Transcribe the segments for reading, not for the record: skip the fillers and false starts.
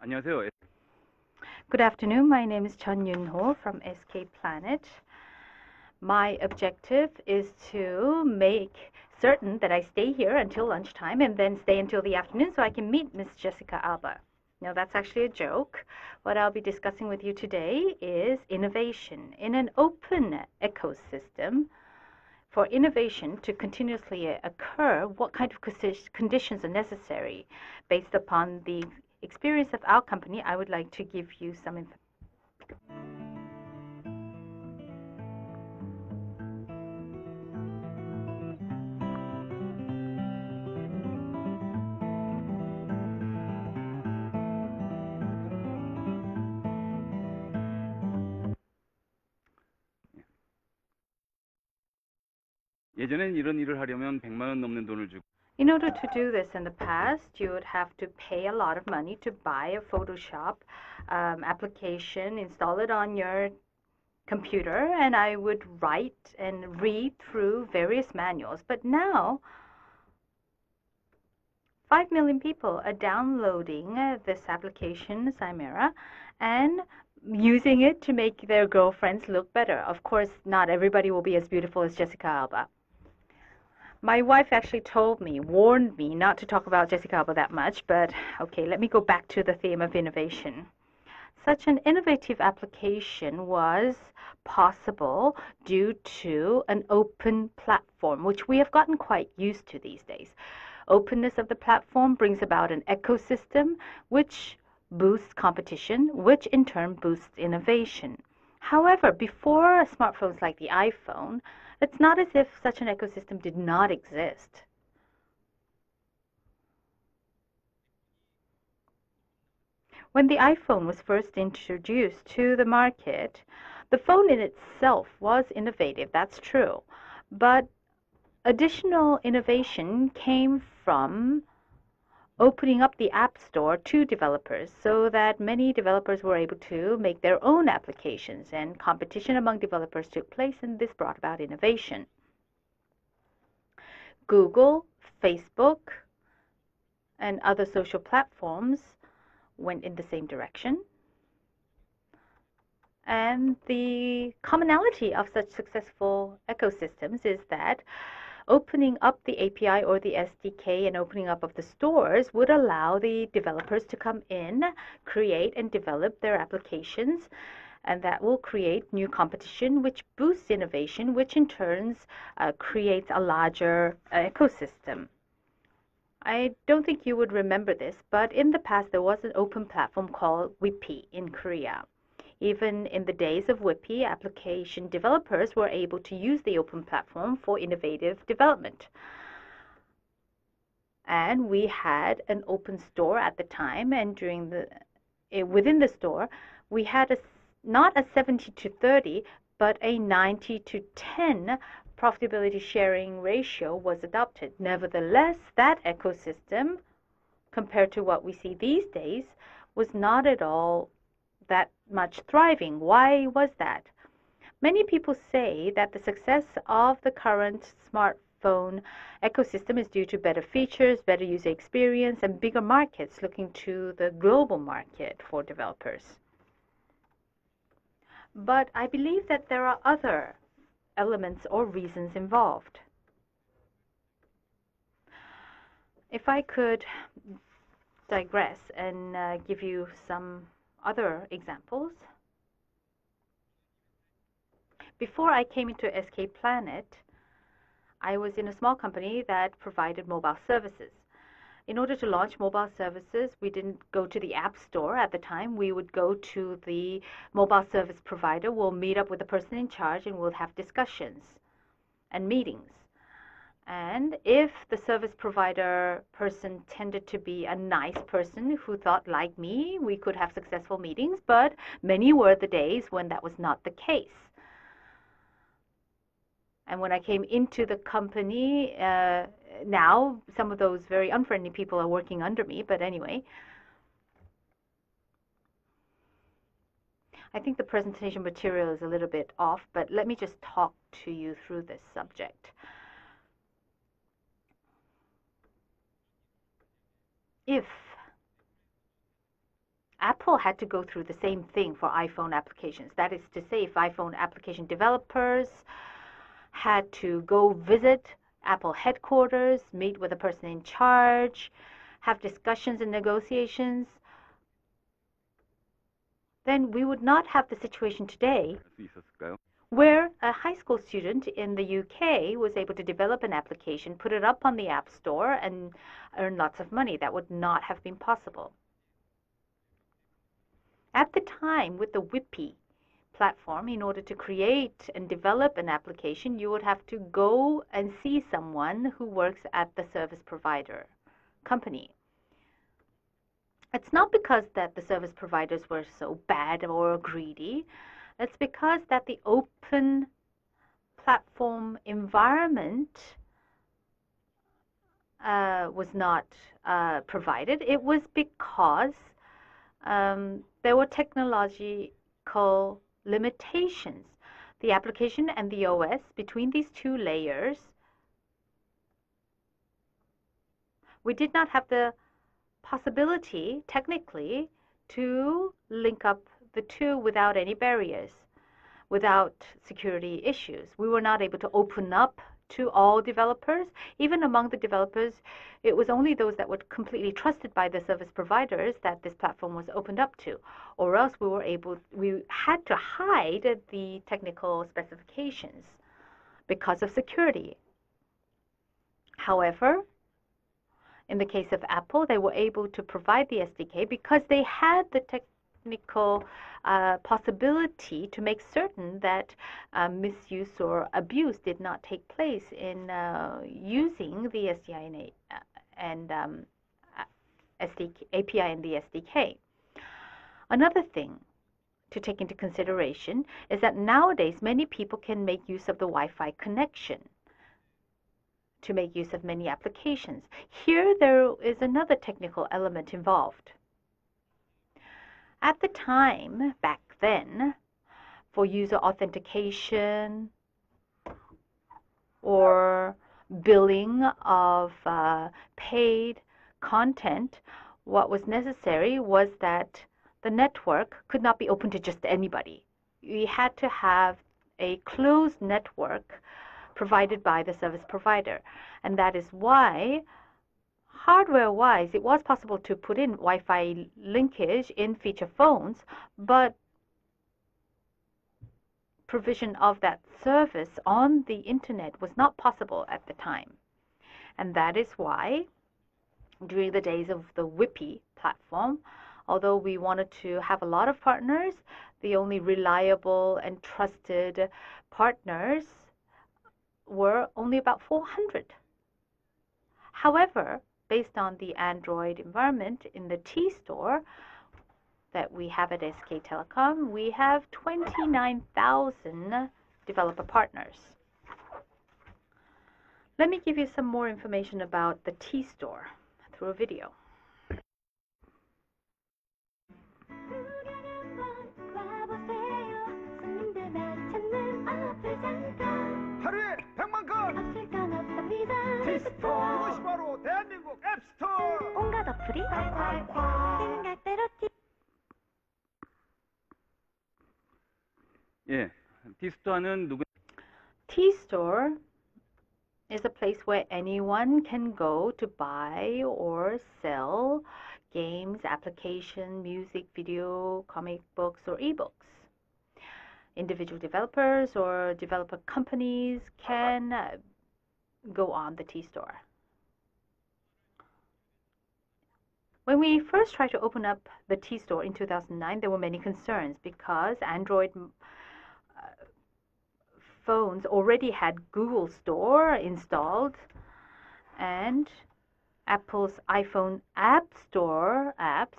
안녕하세요. Good afternoon. My name is Yunho from SK Planet. My objective is to make certain that I stay here until lunchtime and then stay until the afternoon so I can meet Miss Jessica Alba. Now, that's actually a joke. What I'll be discussing with you today is innovation. In an open ecosystem, for innovation to continuously occur, what kind of conditions are necessary? Based upon the experience of our company, I would like to give you some information. 예전엔 이런 일을 하려면 100만 원 넘는 돈을 주고 In order to do this in the past, you would have to pay a lot of money to buy a Photoshop application, install it on your computer, and I would write and read through various manuals. But now, 5 million people are downloading this application, Chimera, and using it to make their girlfriends look better. Of course, not everybody will be as beautiful as Jessica Alba. My wife actually warned me not to talk about Jessica Alba that much, but okay, let me go back to the theme of innovation. Such an innovative application was possible due to an open platform, which we have gotten quite used to these days. Openness of the platform brings about an ecosystem which boosts competition, which in turn boosts innovation. However, before smartphones like the iPhone, it's not as if such an ecosystem did not exist. When the iPhone was first introduced to the market, the phone in itself was innovative, that's true. But additional innovation came from opening up the App Store to developers so that many developers were able to make their own applications, and competition among developers took place, and this brought about innovation. Google, Facebook, and other social platforms went in the same direction. And the commonality of such successful ecosystems is that opening up the API or the SDK and opening up of the stores would allow the developers to come in, create and develop their applications, and that will create new competition, which boosts innovation, which in turn creates a larger ecosystem. I don't think you would remember this, but in the past there was an open platform called Whippy in Korea. Even in the days of Whippy, application developers were able to use the open platform for innovative development. And we had an open store at the time, and within the store, we had not a 70-30, but a 90-10 profitability sharing ratio was adopted. Nevertheless, that ecosystem, compared to what we see these days, was not at all that much thriving. Why was that? Many people say that the success of the current smartphone ecosystem is due to better features, better user experience, and bigger markets looking to the global market for developers. But I believe that there are other elements or reasons involved. If I could digress and give you some other examples. Before I came into SK Planet, I was in a small company that provided mobile services. In order to launch mobile services, we didn't go to the App Store at the time. We would go to the mobile service provider. We'll meet up with the person in charge and we'll have discussions and meetings. And if the service provider person tended to be a nice person who thought like me, we could have successful meetings, but many were the days when that was not the case. And when I came into the company, now some of those very unfriendly people are working under me, but anyway. I think the presentation material is a little bit off, but let me just talk to you through this subject. If Apple had to go through the same thing for iPhone applications. That is to say, if iPhone application developers had to go visit Apple headquarters, meet with the person in charge, have discussions and negotiations, then we would not have the situation today 수 있었을까요? where a high school student in the UK was able to develop an application, put it up on the App Store, and earn lots of money. That would not have been possible. At the time, with the Whippy platform, in order to create and develop an application, you would have to go and see someone who works at the service provider company. It's not because that the service providers were so bad or greedy. It's because that the open platform environment was not provided. It was because there were technological limitations. The application and the OS, between these two layers, we did not have the possibility, technically, to link up the two without any barriers, without security issues. We were not able to open up to all developers. Even among the developers, it was only those that were completely trusted by the service providers that this platform was opened up to, or else we had to hide the technical specifications because of security. However, in the case of Apple, they were able to provide the SDK because they had the technical possibility to make certain that misuse or abuse did not take place in using the SDI and API and the SDK. Another thing to take into consideration is that nowadays many people can make use of the Wi-Fi connection to make use of many applications. Here there is another technical element involved. At the time, back then, for user authentication or billing of paid content, what was necessary was that the network could not be open to just anybody. We had to have a closed network provided by the service provider. And that is why, hardware-wise, it was possible to put in Wi-Fi linkage in feature phones, but provision of that service on the internet was not possible at the time. And that is why, during the days of the Whippy platform, although we wanted to have a lot of partners, the only reliable and trusted partners were only about 400. However, based on the Android environment in the T-Store that we have at SK Telecom, we have 29,000 developer partners. Let me give you some more information about the T-Store through a video. 하루에 100만 건 없을 건 없답니다. 티스토어 이것이 바로 대한민국 앱스토어 온갖 어플이 콸콸콸 생각대로 예, T스토어는 누구? T-Store is a place where anyone can go to buy or sell games, application, music, video, comic books, or ebooks. Individual developers or developer companies can go on the T-Store. When we first tried to open up the T-Store in 2009, there were many concerns because Android phones already had Google Store installed and Apple's iPhone App Store apps,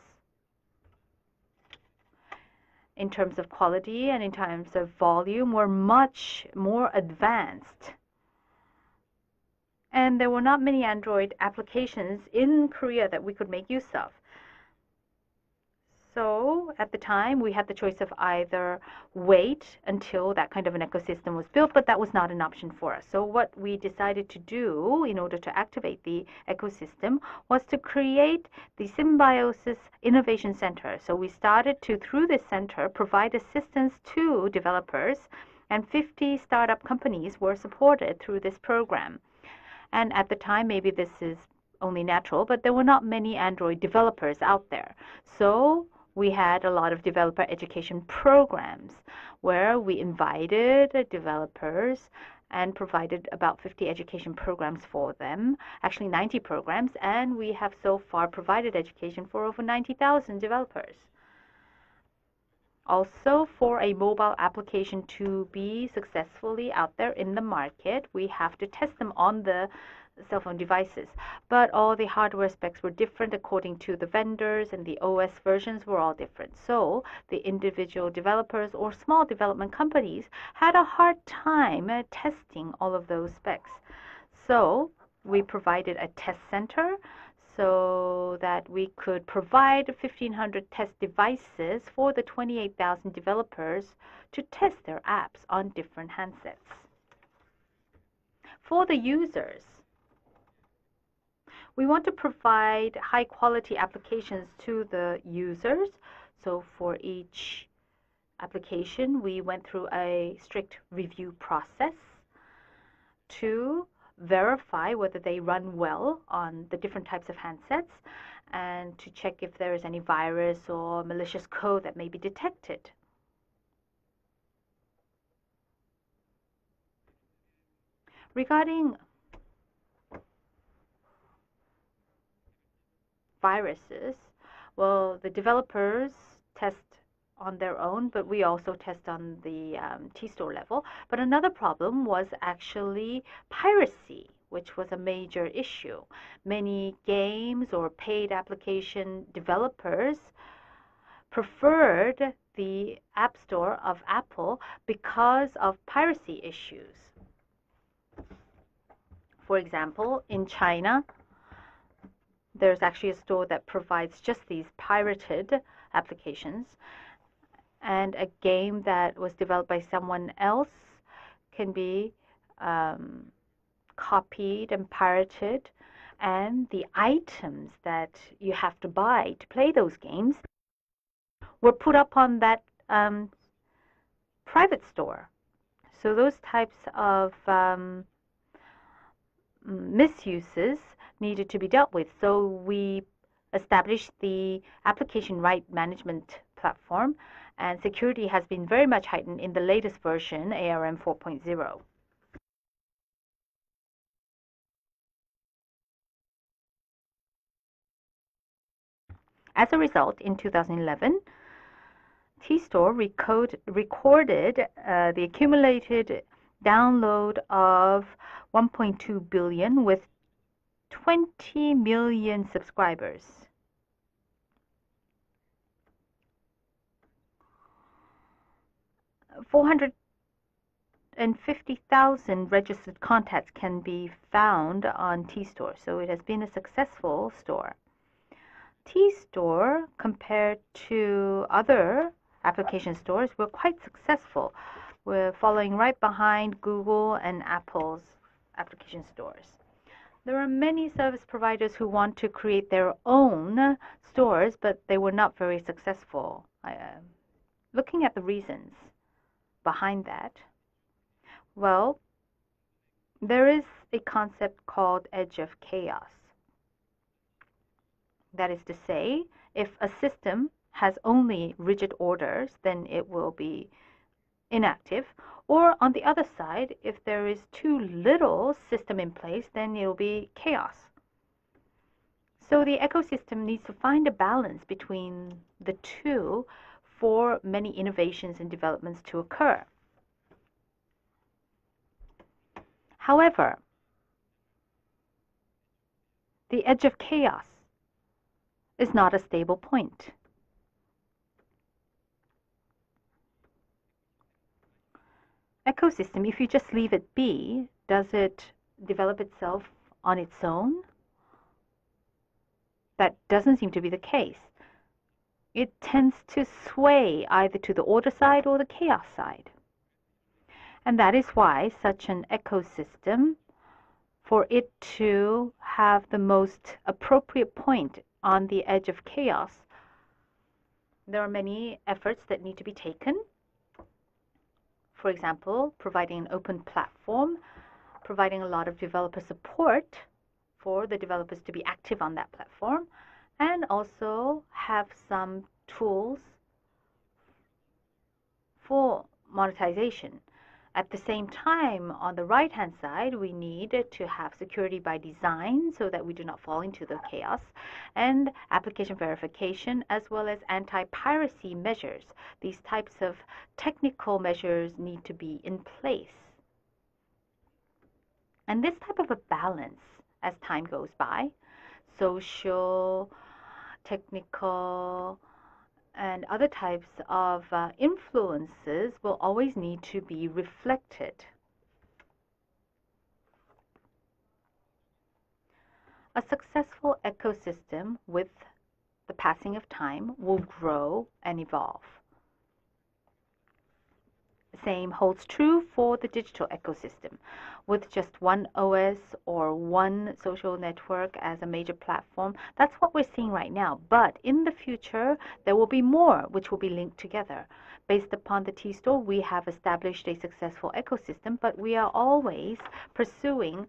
in terms of quality and in terms of volume, were much more advanced. And there were not many Android applications in Korea that we could make use of. So at the time, we had the choice of either wait until that kind of an ecosystem was built, but that was not an option for us. So what we decided to do in order to activate the ecosystem was to create the Symbiosis Innovation Center. So we started to, through this center, provide assistance to developers, and 50 startup companies were supported through this program. And at the time, maybe this is only natural, but there were not many Android developers out there. So we had a lot of developer education programs where we invited developers and provided about 50 education programs for them, actually 90 programs, and we have so far provided education for over 90,000 developers. Also, for a mobile application to be successfully out there in the market, we have to test them on the cell phone devices. But all the hardware specs were different according to the vendors, and the OS versions were all different. So the individual developers or small development companies had a hard time testing all of those specs. So we provided a test center so that we could provide 1,500 test devices for the 28,000 developers to test their apps on different handsets. For the users, we want to provide high-quality applications to the users. So for each application, we went through a strict review process to verify whether they run well on the different types of handsets and to check if there is any virus or malicious code that may be detected. Regarding viruses, well, the developers test on their own, but we also test on the T-Store level. But another problem was actually piracy, which was a major issue. Many games or paid application developers preferred the App Store of Apple because of piracy issues. For example, in China, there's actually a store that provides just these pirated applications, and a game that was developed by someone else can be copied and pirated, and the items that you have to buy to play those games were put up on that private store. So those types of misuses needed to be dealt with. So we established the application right management platform, and security has been very much heightened in the latest version, ARM 4.0. As a result, in 2011, T-Store recorded the accumulated download of 1.2 billion with 20 million subscribers. $450,000 registered contacts can be found on T-Store, so it has been a successful store. T-Store, compared to other application stores, were quite successful. We're following right behind Google and Apple's application stores. There are many service providers who want to create their own stores, but they were not very successful. Looking at the reasons behind that, well, there is a concept called edge of chaos. That is to say, if a system has only rigid orders, then it will be inactive. Or on the other side, if there is too little system in place, then it will be chaos. So the ecosystem needs to find a balance between the two for many innovations and developments to occur. However, the edge of chaos is not a stable point. Ecosystem, if you just leave it be, does it develop itself on its own? That doesn't seem to be the case. it tends to sway either to the order side or the chaos side. And that is why such an ecosystem, for it to have the most appropriate point on the edge of chaos, there are many efforts that need to be taken. For example, providing an open platform, providing a lot of developer support for the developers to be active on that platform, and also have some tools for monetization. At the same time, on the right-hand side, we need to have security by design so that we do not fall into the chaos, and application verification, as well as anti-piracy measures. These types of technical measures need to be in place. And this type of a balance, as time goes by, social, technical, and other types of influences will always need to be reflected. A successful ecosystem with the passing of time will grow and evolve. The same holds true for the digital ecosystem. With just one OS or one social network as a major platform, that's what we're seeing right now. But in the future, there will be more which will be linked together. Based upon the T-Store, we have established a successful ecosystem, but we are always pursuing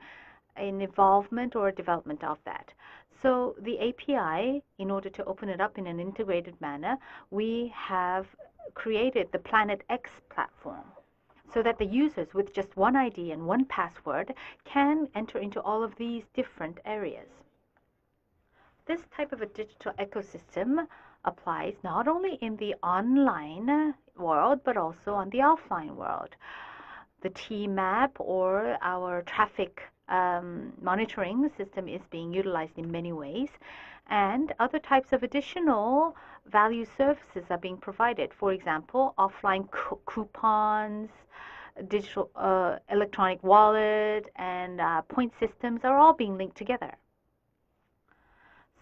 an involvement or a development of that. So the API, in order to open it up in an integrated manner, we have created the Planet X platform, so that the users with just one ID and one password can enter into all of these different areas. This type of a digital ecosystem applies not only in the online world, but also on the offline world. The T-map, or our traffic monitoring system, is being utilized in many ways, and other types of additional value services are being provided. For example, offline coupons, digital electronic wallet, and point systems are all being linked together.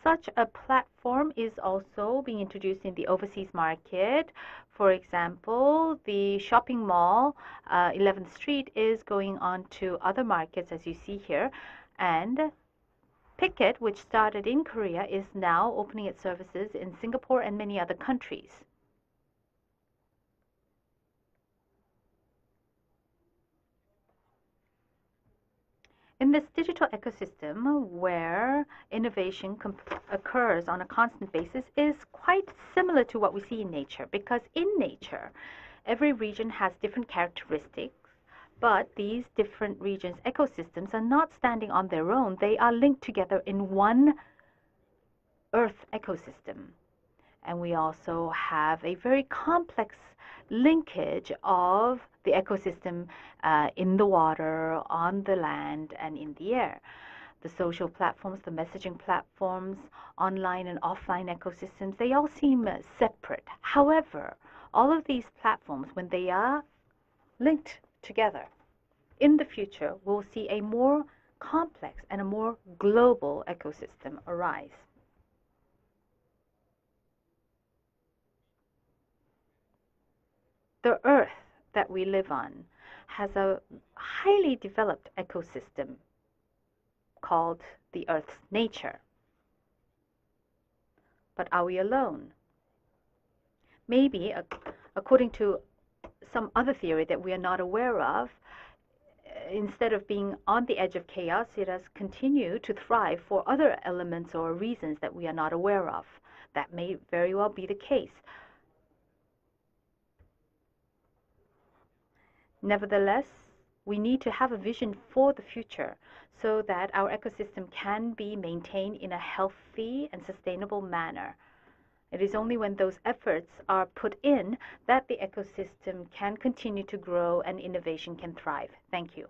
Such a platform is also being introduced in the overseas market. For example, the shopping mall, 11th Street, is going on to other markets, as you see here. And Picket, which started in Korea, is now opening its services in Singapore and many other countries. In this digital ecosystem, where innovation occurs on a constant basis, is quite similar to what we see in nature, because in nature, every region has different characteristics, but these different regions' ecosystems are not standing on their own. They are linked together in one Earth ecosystem. And we also have a very complex linkage of the ecosystem in the water, on the land, and in the air. The social platforms, the messaging platforms, online and offline ecosystems, they all seem separate. However, all of these platforms, when they are linked together, in the future, we'll see a more complex and a more global ecosystem arise. The Earth that we live on has a highly developed ecosystem called the Earth's nature. But are we alone? Maybe, according to some other theory that we are not aware of, instead of being on the edge of chaos, it has continued to thrive for other elements or reasons that we are not aware of. That may very well be the case. Nevertheless, we need to have a vision for the future so that our ecosystem can be maintained in a healthy and sustainable manner. It is only when those efforts are put in that the ecosystem can continue to grow and innovation can thrive. Thank you.